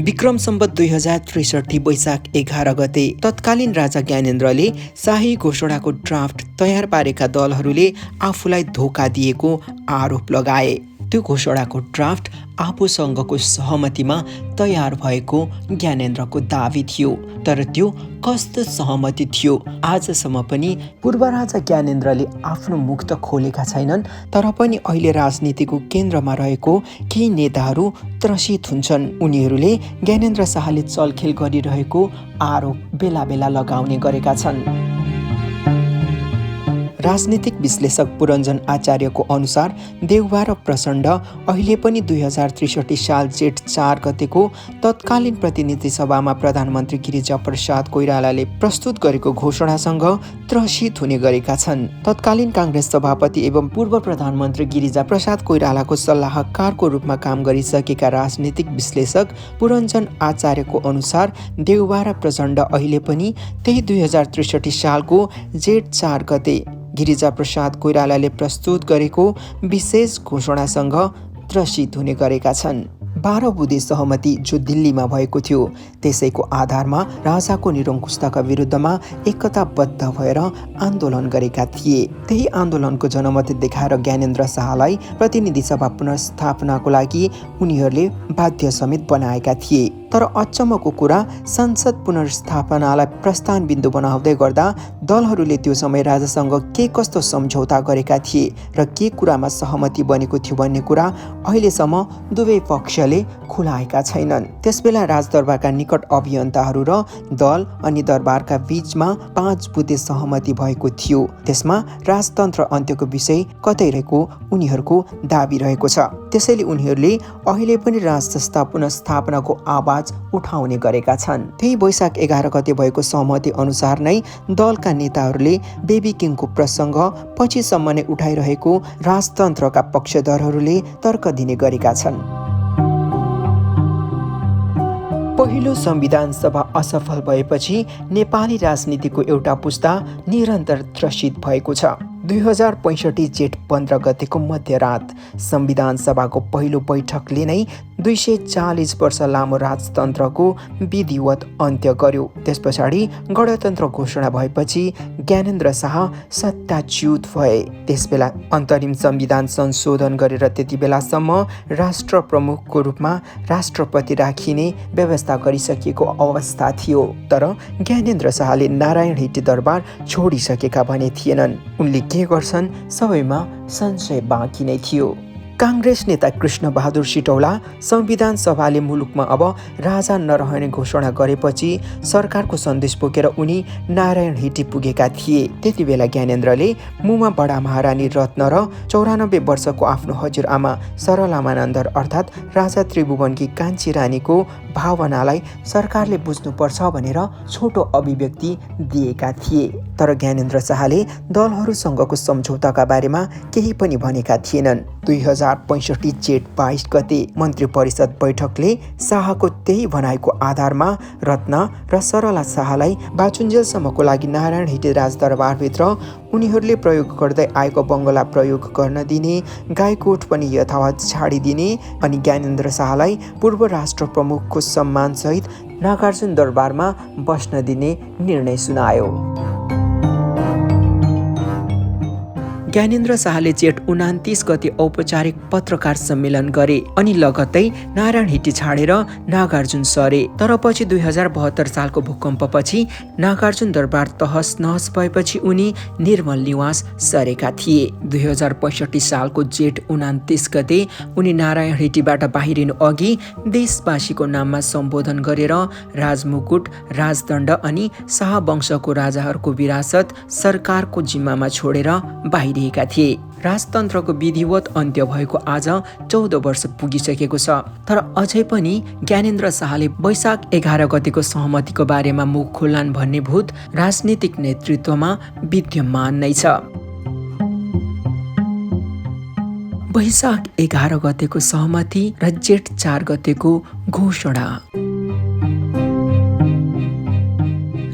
विक्रम सम्वत 2063 वैशाख 11 गते तत्कालीन राजा ज्ञानेन्द्रले शाही घोषणाको ड्राफ्ट तयार पारेका दलहरूले आफूलाई धोका दिएको आरोप लगाए। त्यो घोषणाको ड्राफ्ट आफूसँगको सहमतिमा तयार भएको ज्ञानेन्द्रको दाबी थियो। तर त्यो कस्तो सहमति थियो आजसम्म पनि पूर्व राजा ज्ञानेन्द्रले आफ्नो मुख त खोलेका छैनन्। तर पनि अहिले राजनीतिको केन्द्रमा रहेको केही नेताहरू त्रसित हुन्छन्। उनीहरूले ज्ञानेन्द्र शाहले चलखेल गरिरहेको आरोप बेला बेला लगाउने गरेका छन्। राजनीतिक विश्लेषक पुरञ्जन आचार्यको अनुसार देउवा र प्रचण्ड अहिले पनि 2063 साल जेठ 4 गतेको तत्कालीन प्रतिनिधि सभामा प्रधानमन्त्री गिरिजाप्रसाद कोइरालाले प्रस्तुत गरेको घोषणासँग त्रसित हुने गरेका छन्। तत्कालीन काङ्ग्रेस सभापति एवं पूर्व प्रधानमन्त्री गिरिजाप्रसाद कोइरालाको सल्लाहकारको रूपमा काम गरिसकेका राजनीतिक विश्लेषक पुरञ्जन आचार्यको अनुसार देउवा र प्रचण्ड अहिले पनि त्यही 2063 सालको जेठ 4 गते गिरिजाप्रसाद कोइरालाले प्रस्तुत गरेको विशेष घोषणासँग त्रसित हुने गरेका छन्। 12 बुँदे सहमति जो दिल्लीमा भएको थियो त्यसैको आधारमा राजाको निरङ्कुशताका विरुद्धमा एकताबद्ध भएर आन्दोलन गरेका थिए। त्यही आन्दोलनको जनमत देखाएर ज्ञानेन्द्र शाहलाई प्रतिनिधि सभा पुनर्स्थापनाको लागि उनीहरूले बाध्य समेत बनाएका थिए। तर अचम्मको कुरा संसद पुनर्स्थापनालाई प्रस्थान बिन्दु बनाउँदै गर्दा दलहरूले त्यो समय राजासँग के कस्तो सम्झौता गरेका थिए र के कुरामा सहमति बनेको थियो भन्ने कुरा अहिलेसम्म दुवै पक्षले खुलाएका छैनन्। त्यसबेला राजदरबारका निकट अभियन्ताहरू र दल अनि दरबारका बीचमा 5 बुँदे सहमति भएको थियो। त्यसमा राजतन्त्र अन्त्यको विषय कतै रहेको उनीहरूको दाबी रहेको छ। त्यसैले उनीहरूले अहिले पनि राजसंस्था पुनर्स्थापनाको आवाज उठाउने गरेका छन्। त्यही वैशाख 11 गते भएको सहमति अनुसार नै दलका नेताहरूले बेबी किङको प्रसङ्ग पछिसम्म नै उठाइरहेको राजतन्त्रका पक्षधरहरूले तर्क दिने गरेका छन्। पहिलो संविधान सभा असफल भएपछि नेपाली राजनीतिको एउटा पुस्ता निरन्तर त्रसित भएको छ। 2065 जेठ 15 गतेको मध्यरात संविधान सभाको पहिलो बैठकले नै 240 वर्ष लामो राजतन्त्रको विधिवत अन्त्य गर्यो। त्यस पछाडि गणतन्त्र घोषणा भएपछि ज्ञानेन्द्र शाह सत्ताच्युत भए। त्यसबेला अन्तरिम संविधान संशोधन गरेर त्यति बेलासम्म राष्ट्र प्रमुखको रूपमा राष्ट्रपति राखिने व्यवस्था गरिसकिएको अवस्था थियो। तर ज्ञानेन्द्र शाहले नारायण हिटी दरबार छोडिसकेका भने थिएनन्। उनले के गर्छन् सबैमा संशय बाँकी नै थियो। काङ्ग्रेस नेता कृष्ण बहादुर सिटौला संविधान सभाले मुलुकमा अब राजा नरहने घोषणा गरेपछि सरकारको सन्देश बोकेर उनी नारायण हिटी पुगेका थिए। त्यति बेला ज्ञानेन्द्रले मुमा बडा महारानी रत्न र 94 वर्षको आफ्नो हजुरआमा सरलामानन्दर अर्थात् राजा त्रिभुवनकी कान्छी रानीको भावनालाई सरकारले बुझ्नुपर्छ भनेर छोटो अभिव्यक्ति दिएका थिए। तर ज्ञानेन्द्र शाहले दलहरूसँगको सम्झौताका बारेमा केही पनि भनेका थिएनन्। 2065 जेठ 22 गते मन्त्री परिषद बैठकले शाहको त्यही भनाइको आधारमा रत्न र सरला शाहलाई बाचुन्जेलसम्मको लागि नारायण हिटी राजदरबारभित्र उनीहरूले प्रयोग गर्दै आएको बङ्गला प्रयोग गर्न दिने, गाईकोट पनि यथावत छाडिदिने अनि ज्ञानेन्द्र शाहलाई पूर्व राष्ट्र प्रमुखको सम्मानसहित नागार्जुन दरबारमा बस्न दिने निर्णय सुनायो। ज्ञानेन्द्र शाहले जेठ 29 गते औपचारिक पत्रकार सम्मेलन गरे अनि लगत्तै नारायण हिटी छाडेर नागार्जुन सरे। तर पछि 2072 सालको भूकम्पपछि नागार्जुन दरबार तहस नहस भएपछि उनी निर्मल निवास सरेका थिए। 2065 सालको जेठ 29 गते उनी नारायण हिटीबाट बाहिरिनु अघि देशवासीको नाममा सम्बोधन गरेर राजमुकुट, राजदण्ड अनि शाह वंशको राजाहरूको विरासत सरकारको जिम्मामा छोडेर बाहिरिए थिए। राजतन्त्रको विधिवत अन्त्य भएको आज 14 वर्ष पुगिसकेको छ। तर अझै पनि ज्ञानेन्द्र शाहले वैशाख 11 गतेको सहमतिको बारेमा मुख खोल्लान् भन्ने भूत राजनीतिक नेतृत्वमा विद्यमान नै छ। वैशाख 11 गतेको सहमति र जेठ 4 गतेको घोषणा।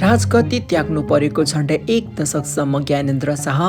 राजगद्दी त्याग्नु परेको झण्डै 1 दशकसम्म ज्ञानेन्द्र शाह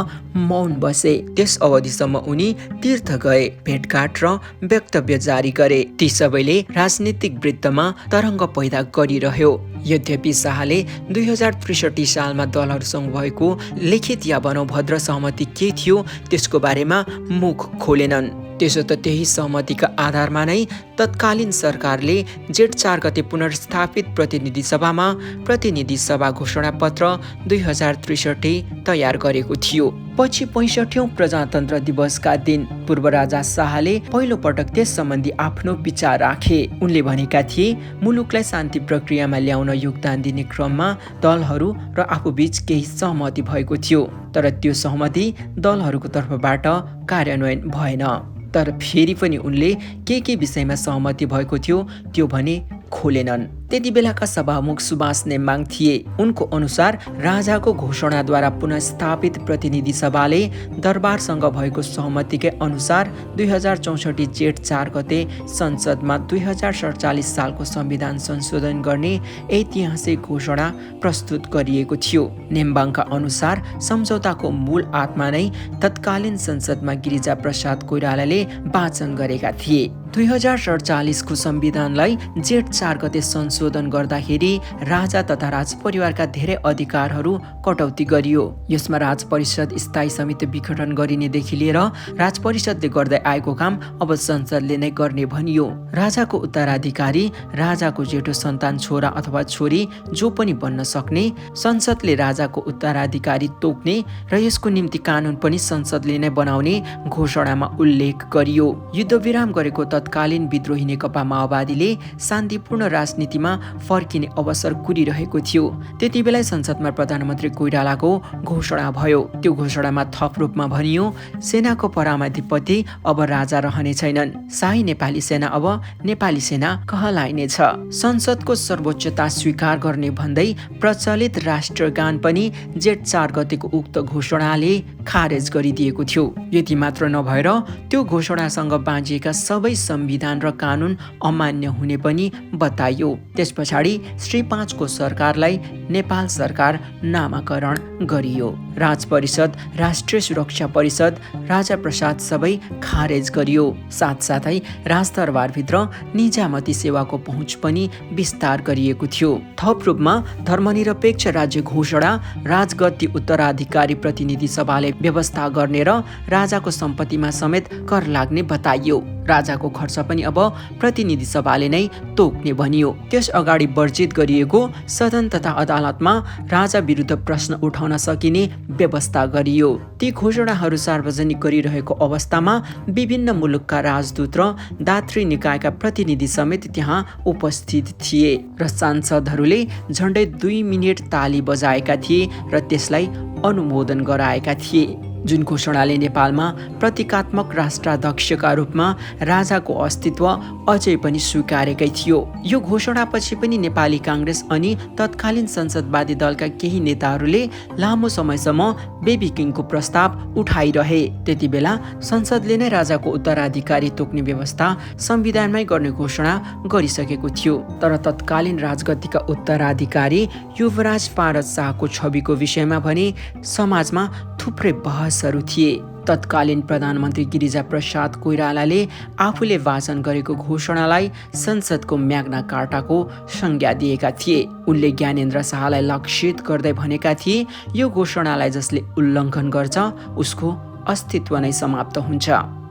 मौन बसे। त्यस अवधिसम्म उनी तीर्थ गए, भेटघाट र वक्तव्य जारी गरे। ती सबैले राजनीतिक वृत्तमा तरङ्ग पैदा गरिरह्यो। यद्यपि शाहले 2063 सालमा दलहरूसँग भएको लिखित या भनौँ भद्र सहमति के थियो त्यसको बारेमा मुख खोलेनन्। त्यसो त त्यही सहमतिका आधारमा नै तत्कालीन सरकारले जेठ 4 गते पुनर्स्थापित प्रतिनिधि सभा घोषणापत्र 2063 तयार गरेको थियो। पछि 65औं प्रजातन्त्र दिवसका दिन पूर्व राजा शाहले पहिलो पटक त्यस सम्बन्धी आफ्नो विचार राखे। उनले भनेका थिए, मुलुकलाई शान्ति प्रक्रियामा ल्याउन योगदान दिने क्रममा दलहरू र आफूबीच केही सहमति भएको थियो, तर त्यो सहमति दलहरूको तर्फबाट कार्यान्वयन भएन। तर फेरि पनि उनले के विषयमा सहमति भएको थियो त्यो भने खोलेनन्। त्यति बेलाका सभामुख सुभाष नेम्बाङ थिए। उनको अनुसार राजाको घोषणाद्वारा पुनर्स्थापित प्रतिनिधि सभाले दरबारसँग भएको सहमतिकै अनुसार 2064 जेठ 4 गते संसदमा 2047 सालको संविधान संशोधन गर्ने ऐतिहासिक घोषणा प्रस्तुत गरिएको थियो। नेम्बाङका अनुसार सम्झौताको मूल आत्मा नै तत्कालीन संसदमा गिरिजा प्रसाद कोइरालाले वाचन गरेका थिए। 2047 को संविधानलाई जेठ 4 गते संशोधन गर्दाखेरि राजा तथा राजपरिवारका धेरै अधिकारहरू कटौती गरियो। यसमा राजपरिषद स्थायी समिति विघटन गरिनेदेखि लिएर राजपरिषदले गर्दै आएको काम अब संसदले नै गर्ने भनियो। राजाको उत्तराधिकारी राजाको जेठो सन्तान छोरा अथवा छोरी जो पनि बन्न सक्ने, संसदले राजाको उत्तराधिकारी तोक्ने र यसको निम्ति कानुन पनि संसदले नै बनाउने घोषणामा उल्लेख गरियो। युद्धविराम गरेको तत्कालीन विद्रोही नेकपा माओवादीले शान्तिपूर्ण राजनीतिमा फर्किने अवसर कुरिरहेको थियो। त्यति बेला संसदमा प्रधानमन्त्री कोइरालाको घोषणा भयो। त्यो घोषणामा थप रूपमा भनियो, सेनाको परामाधिपति अब राजा रहने छैनन्, शाही नेपाली सेना अब नेपाली सेना कहलाइनेछ। संसदको सर्वोच्चता स्वीकार गर्ने भन्दै प्रचलित राष्ट्रगान पनि जेठ 4 गतेको उक्त घोषणाले खारेज गरिदिएको थियो। यति मात्र नभएर त्यो घोषणासँग बाँझिएका सबै संविधान र कानुन अमान्य हुने पनि बताइयो। त्यस पछाडि श्री 5 को सरकारलाई नेपाल सरकार नामाकरण गरियो। राजपरिषद, राष्ट्रिय सुरक्षा परिषद, राजा प्रसाद सबै खारेज गरियो। साथसाथै राजदरबारभित्र निजामती सेवाको पहुँच पनि विस्तार गरिएको थियो। थप रूपमा धर्मनिरपेक्ष राज्य घोषणा, राजगद्दी उत्तराधिकारी प्रतिनिधि सभाले व्यवस्था गर्ने र राजाको सम्पत्तिमा समेत कर लाग्ने बताइयो। राजाको खर्च पनि अब प्रतिनिधि सभाले नै तोक्ने भनियो। त्यस अगाडि वर्जित गरिएको सदन तथा अदालतमा राजा विरुद्ध प्रश्न उठाउन सकिने व्यवस्था गरियो। ती घोषणाहरू सार्वजनिक गरिरहेको अवस्थामा विभिन्न मुलुकका राजदूत र दात्री निकायका प्रतिनिधि समेत त्यहाँ उपस्थित थिए र सांसदहरूले झण्डै 2 मिनेट ताली बजाएका थिए र त्यसलाई अनुमोदन गराएका थिए। जुन घोषणाले नेपालमा प्रतीकात्मक राष्ट्राध्यक्षका रूपमा राजाको अस्तित्व अझै पनि स्वीकारेकै थियो। यो घोषणापछि पनि नेपाली काङ्ग्रेस अनि तत्कालीन संसदवादी दलका केही नेताहरूले लामो समयसम्म बेबी किङको प्रस्ताव उठाइरहे। त्यति बेला संसदले नै राजाको उत्तराधिकारी तोक्ने व्यवस्था संविधानमै गर्ने घोषणा गरिसकेको थियो। तर तत्कालीन राजगद्दीका उत्तराधिकारी युवराज पारस शाहको छविको विषयमा भने समाजमा थुप्रै बहसहरू थिए। तत्कालीन प्रधानमन्त्री गिरिजा प्रसाद कोइरालाले आफूले वाचन गरेको घोषणालाई संसदको म्याग्ना कार्टाको संज्ञा दिएका थिए। उनले ज्ञानेन्द्र शाहलाई लक्षित गर्दै भनेका थिए, यो घोषणालाई जसले उल्लङ्घन गर्छ उसको अस्तित्व नै समाप्त हुन्छ।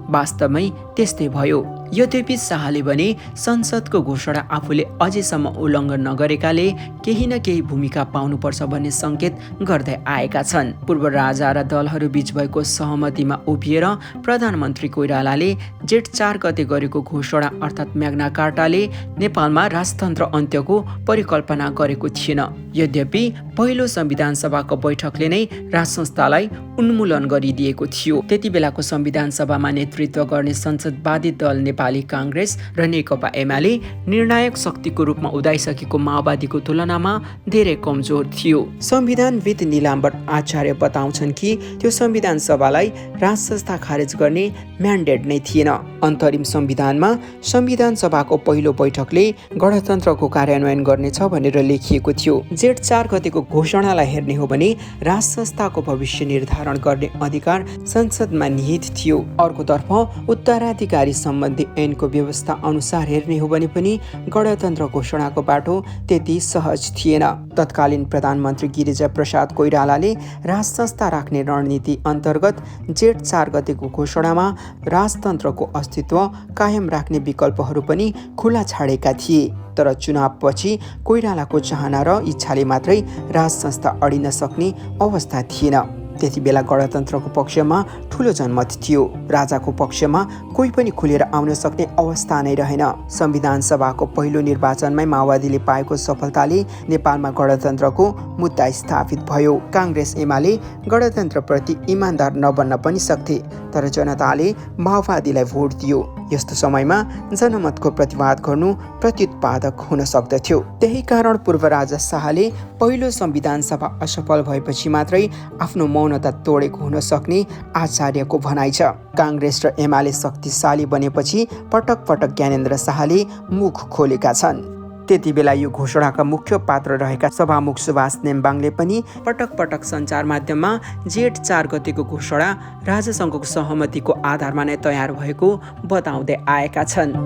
वास्तवमै त्यस्तै भयो। यद्यपि शाहले भने संसदको घोषणा आफूले अझैसम्म उल्लङ्घन नगरेकाले केही न केही भूमिका पाउनुपर्छ भन्ने संकेत गर्दै आएका छन्। पूर्व राजा र दलहरू बीच भएको सहमतिमा उभिएर प्रधानमन्त्री कोइरालाले जेठ 4 गते गरेको घोषणा अर्थात् म्याग्ना कार्टाले नेपालमा राजतन्त्र अन्त्यको परिकल्पना गरेको थिएन। यद्यपि पहिलो संविधान सभाको बैठकले नै राजसंस्थालाई उन्मूलन गरिदिएको थियो। त्यति बेलाको संविधान सभामा नेतृत्व गर्ने संसदवादी दल नेपाली काङ्ग्रेस र नेकपा एमाले निर्णायक शक्तिको रूपमा उदाइसकेको माओवादीको तुलनामा धेरै कमजोर थियो। संविधानविद निलाम्बर आचार्य बताउँछन् कि त्यो संविधान सभालाई राज संस्था खारेज गर्ने म्यान्डेट नै थिएन। अन्तरिम संविधानमा संविधान सभाको पहिलो बैठकले गणतन्त्रको कार्यान्वयन गर्नेछ भनेर लेखिएको थियो। जेठ 4 गतेको घोषणालाई हेर्ने हो भने राज संस्थाको भविष्य निर्धारण गर्ने अधिकार संसदमा निहित थियो। अर्कोतर्फ उत्तराधिकारी सम्बन्धी ऐनको व्यवस्था अनुसार हेर्ने हो भने पनि गणतन्त्र घोषणाको बाटो त्यति सहज थिएन। तत्कालीन प्रधानमन्त्री गिरिजा प्रसाद कोइरालाले राज संस्था राख्ने रणनीति अन्तर्गत जेठ 4 गतेको घोषणामा राजतन्त्रको अस्तित्व कायम राख्ने विकल्पहरू पनि खुला छाडेका थिए। तर चुनावपछि कोइरालाको चाहना र इच्छाले मात्रै राज संस्था अडिन सक्ने अवस्था थिएन। त्यति बेला गणतन्त्रको पक्षमा ठुलो जनमत थियो। राजाको पक्षमा कोही पनि खुलेर आउन सक्ने अवस्था नै रहेन। संविधान सभाको पहिलो निर्वाचनमै माओवादीले पाएको सफलताले नेपालमा गणतन्त्रको मुद्दा स्थापित भयो। काङ्ग्रेस एमाले गणतन्त्रप्रति इमान्दार नबन्न पनि सक्थे, तर जनताले माओवादीलाई भोट दियो। यस्तो समयमा जनमतको प्रतिवाद गर्नु प्रत्युत्पादक हुन सक्दथ्यो। त्यही कारण पूर्व राजा शाहले पहिलो संविधान सभा असफल भएपछि मात्रै आफ्नो मौनता तोडेको हुन सक्ने आचार्यको भनाइ छ। काङ्ग्रेस र एमाले शक्तिशाली बनेपछि पटक पटक ज्ञानेन्द्र शाहले मुख खोलेका छन्। त्यति बेला यो घोषणाका मुख्य पात्र रहेका सभामुख सुभाष नेम्बाङले पनि पटक पटक सञ्चार माध्यममा जेठ 4 गतेको घोषणा राजासँगको सहमतिको आधारमा नै तयार भएको बताउँदै आएका छन्।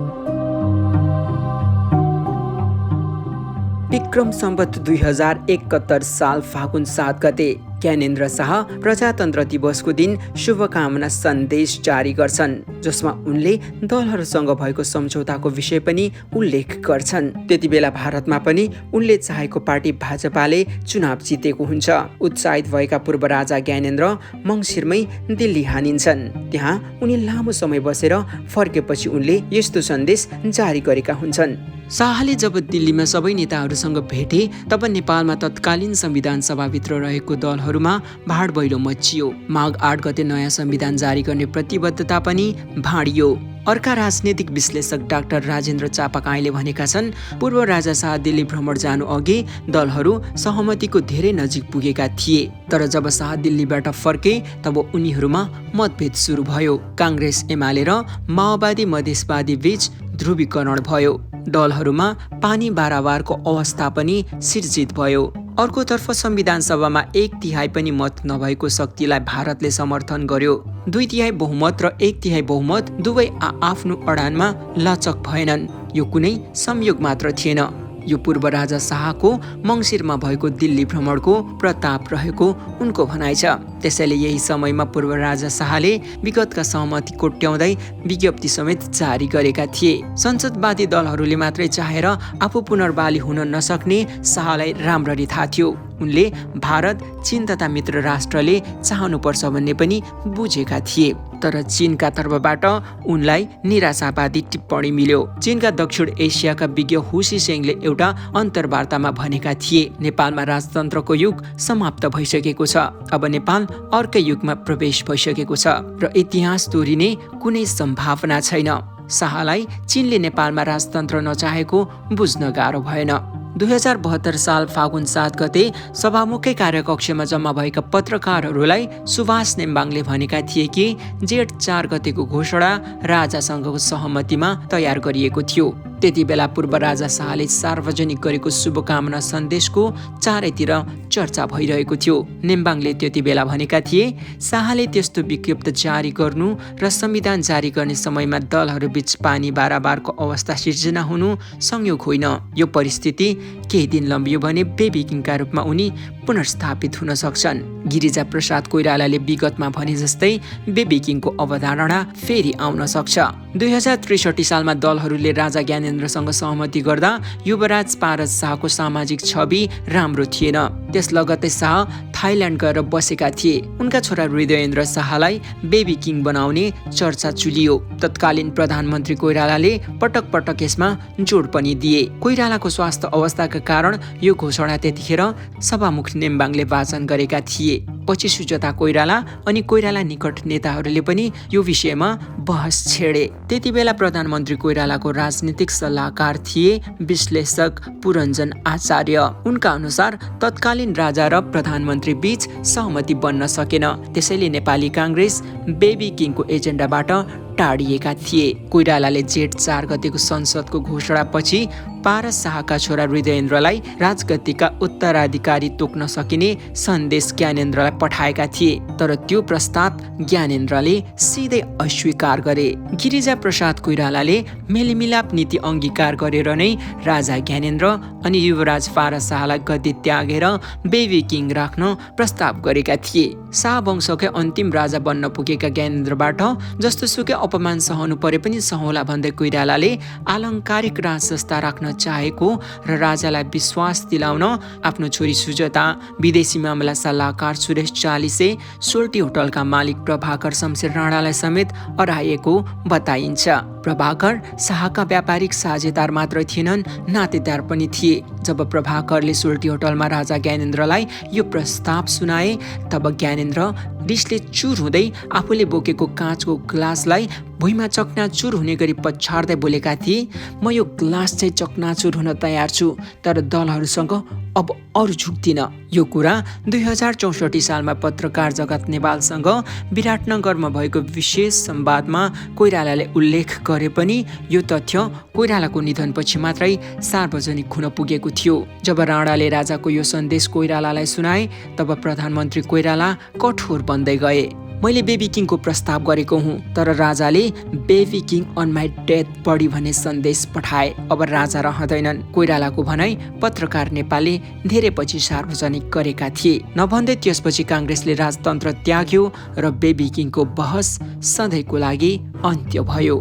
विक्रम सम्वत 2071 साल फागुन 7 गते ज्ञानेन्द्र शाह प्रजातन्त्र दिवसको दिन शुभकामना सन्देश जारी गर्छन्, जसमा उनले दलहरूसँग भएको सम्झौताको विषय पनि उल्लेख गर्छन्। त्यति बेला भारतमा पनि उनले चाहेको पार्टी भाजपाले चुनाव जितेको हुन्छ। उत्साहित भएका पूर्व राजा ज्ञानेन्द्र मङ्सिरमै दिल्ली हानिन्छन्। त्यहाँ उनी लामो समय बसेर फर्केपछि उनले यस्तो सन्देश जारी गरेका हुन्छन्। शाहले जब दिल्लीमा सबै नेताहरूसँग भेटे तब नेपालमा तत्कालीन संविधान सभाभित्र रहेको दलहरूमा भाडभैलो मचियो। माघ 8 गते नयाँ संविधान जारी गर्ने प्रतिबद्धता पनि भाँडियो। अर्का राजनीतिक विश्लेषक डाक्टर राजेन्द्र चापाकाईले भनेका छन्, पूर्व राजा शाह दिल्ली भ्रमण जानु अघि दलहरू सहमतिको धेरै नजिक पुगेका थिए, तर जब शाह दिल्लीबाट फर्के तब उनीहरूमा मतभेद सुरु भयो। काङ्ग्रेस एमाले र माओवादी मधेसवादी बीच ध्रुवीकरण भयो। दलहरूमा पानी बाराबारको अवस्था पनि सिर्जित भयो। अर्कोतर्फ संविधान सभामा 1/3 पनि मत नभएको शक्तिलाई भारतले समर्थन गर्यो। 2/3 बहुमत र 1/3 बहुमत दुवै आफ्नो अडानमा लचक भएनन्। यो कुनै संयोग मात्र थिएन। यो पूर्व राजा शाहको मङ्सिरमा भएको दिल्ली भ्रमणको प्रताप रहेको उनको भनाइ छ। त्यसैले यही समयमा पूर्व राजा शाहले विगतका सहमति कोट्याउँदै विज्ञप्ति समेत जारी गरेका थिए। संसदवादी दलहरूले मात्रै चाहेर आफू पुनर्वाली हुन नसक्ने शाहलाई राम्ररी थाहा थियो। उनले भारत, चीन तथा मित्र राष्ट्रले चाहनुपर्छ भन्ने पनि बुझेका थिए। तर चीनका तर्फबाट उनलाई निराशावादी टिप्पणी मिल्यो। चीनका दक्षिण एसियाका विज्ञ हुसी सेङले एउटा अन्तर्वार्तामा भनेका थिए, नेपालमा राजतन्त्रको युग समाप्त भइसकेको छ। अब नेपाल अर्कै युगमा प्रवेश भइसकेको छ र इतिहास दोहोरिने कुनै सम्भावना छैन। शाहलाई चीनले नेपालमा राजतन्त्र नचाहेको बुझ्न गाह्रो भएन। 2072 साल फागुन 7 गते सभामुखकै कार्यकक्षमा जम्मा भएका पत्रकारहरूलाई सुभाष नेम्बाङले भनेका थिए कि जेठ 4 गतेको घोषणा राजासँगको सहमतिमा तयार गरिएको थियो। त्यति बेला पूर्व राजा शाहले सार्वजनिक गरेको शुभकामना सन्देशको चारैतिर चर्चा भइरहेको थियो। नेम्बाङले त्यति बेला भनेका थिए, शाहले त्यस्तो विज्ञप्ति जारी गर्नु र संविधान जारी गर्ने समयमा दलहरूबीच पानी बाराबारको अवस्था सिर्जना हुनु संयोग होइन। यो परिस्थिति केही दिन लम्बियो भने बेबी किङका रूपमा उनी पुनर्स्थापित हुन सक्छन्। गिरिजा प्रसाद कोइरालाले विगतमा भने जस्तै बेबी किङको अवधारणा फेरि आउन सक्छ। 2063 सालमा दलहरूले राजा ज्ञानेन्द्रसँग सहमति गर्दा युवराज पारस शाहको सामाजिक छवि राम्रो थिएन। त्यस लगत्तै शाह थाइल्यान्ड गएर बसेका थिए। उनका छोरा हृदयेन्द्र शाहलाई बेबी किङ बनाउने चर्चा चुलियो। तत्कालीन प्रधानमन्त्री कोइरालाले पटक पटक यसमा जोड पनि दिए। कोइरालाको स्वास्थ्य अवस्थाका कारण यो घोषणा त्यतिखेर सभामुख नेम्बाङले वाचन गरेका थिए। पछि सुजाता कोइराला अनि कोइराला निकट नेताहरूले पनि यो विषयमा बहस छेडे। त्यतिबेला प्रधानमन्त्री कोइरालाको राजनीतिक सल्लाहकार थिए विश्लेषक पुरञ्जन आचार्य। उनका अनुसार तत्कालीन राजा र प्रधानमन्त्री बीच सहमति बन्न सकेन, त्यसैले नेपाली काङ्ग्रेस बेबी किङको एजेन्डाबाट टाढिएका थिए। कोइरालाले जेठ 4 गतेको संसदको घोषणापछि पारस शाहका छोरा हृदयेन्द्रलाई राजगद्दीका उत्तराधिकारी तोक्न सकिने सन्देश ज्ञानेन्द्रलाई पठाएका थिए, तर त्यो प्रस्ताव ज्ञानेन्द्रले सिधै अस्वीकार गरे। गिरिजा प्रसाद कोइरालाले मेलमिलाप नीति अंगीकार गरेर नै राजा ज्ञानेन्द्र अनि युवराज पारस शाहलाई गद्दी त्यागेर बेबी किङ राख्न प्रस्ताव गरेका थिए। शाह वंशकै अन्तिम राजा बन्न पुगेका ज्ञानेन्द्रबाट जस्तोसुकै अपमान सहनु परे पनि सहौला भन्दै कोइरालाले आलङ्कारिक राजसंस्था राख्न चाहेको र राजालाई विश्वास दिलाउन आफ्नो छोरी सुजाता, विदेशी मामला सल्लाहकार सुरेश चालिसे, सोल्टी होटलका मालिक प्रभाकर शमशेर राणालाई समेत हराएको बताइन्छ। प्रभाकर शाहका व्यापारिक साझेदार मात्र थिएनन्, नातेदार पनि थिए। जब प्रभाकरले सोल्टी होटलमा राजा ज्ञानेन्द्रलाई यो प्रस्ताव सुनाए, तब ज्ञानेन्द्र रिसले चुर हुँदै आफूले बोकेको काँचको ग्लासलाई भुइँमा चकनाचुर हुने गरी पछार्दै बोलेका थिए, म यो ग्लास चाहिँ चकनाचुर हुन तयार छु, तर दलहरूसँग अब अरू झुक्दिन। यो कुरा 2064 सालमा पत्रकार जगत नेवालसँग विराटनगरमा भएको विशेष संवादमा कोइरालाले उल्लेख गरे पनि यो तथ्य कोइरालाको निधनपछि मात्रै सार्वजनिक हुन पुगेको थियो। जब राणाले राजाको यो सन्देश कोइरालालाई सुनाए, तब प्रधानमन्त्री कोइराला कठोर बन्दै गए। मैले बेबी किङको प्रस्ताव गरेको हुँ, तर राजाले baby king on my death बडी भन्ने सन्देश पठाए। अब राजा रहँदैनन्। कोइरालाको भनाई पत्रकार नेपालले धेरै पछि सार्वजनिक गरेका थिए। नभन्दै त्यसपछि काङ्ग्रेसले राजतन्त्र त्याग्यो र बेबी किङको बहस सधैँको लागि अन्त्य भयो।